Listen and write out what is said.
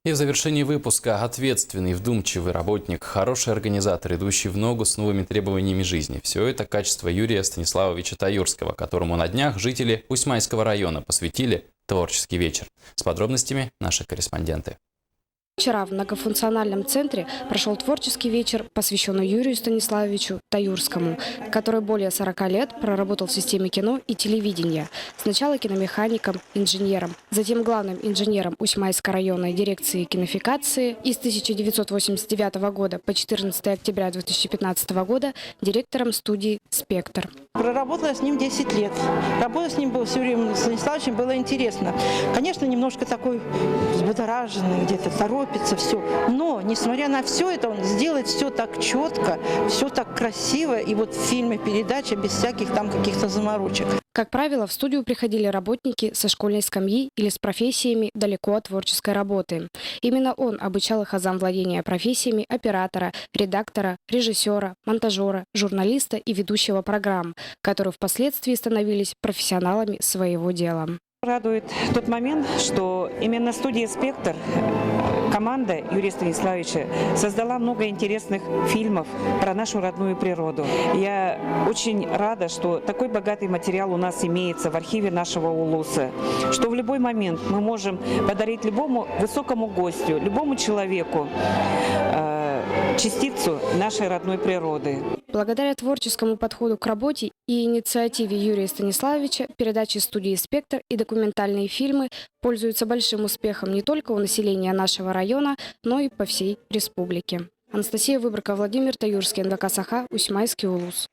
И в завершении выпуска ответственный, вдумчивый работник, хороший организатор, идущий в ногу с новыми требованиями жизни. Все это качество Юрия Станиславовича Таюрского, которому на днях жители Усьмайского района посвятили творческий вечер. С подробностями наши корреспонденты. Вчера в многофункциональном центре прошел творческий вечер, посвященный Юрию Станиславовичу Таюрскому, который более 40 лет проработал в системе кино и телевидения. Сначала киномехаником, инженером, затем главным инженером Усьмайской районной дирекции кинофикации и с 1989 года по 14 октября 2015 года директором студии «Спектр». Проработала с ним 10 лет. Работа с ним была, с Юрием Станиславовичем, было интересно. Конечно, немножко такой взбудораженный, где-то торопится все. Но, несмотря на все это, он сделает все так четко, все так красиво. И вот в фильме передача без всяких там каких-то заморочек. Как правило, в студию приходили работники со школьной скамьи или с профессиями далеко от творческой работы. Именно он обучал их азам владения профессиями оператора, редактора, режиссера, монтажера, журналиста и ведущего программ, которые впоследствии становились профессионалами своего дела. Радует тот момент, что именно студия «Спектр», команда Юрия Станиславовича создала много интересных фильмов про нашу родную природу. Я очень рада, что такой богатый материал у нас имеется в архиве нашего Улуса, что в любой момент мы можем подарить любому высокому гостю, любому человеку частицу нашей родной природы. Благодаря творческому подходу к работе и инициативе Юрия Станиславовича передачи студии «Спектр» и документальные фильмы пользуются большим успехом не только у населения нашего района, но и по всей республике. Анастасия Выборка, Владимир Таюрский, НВК «Саха», Усьмайский Улус.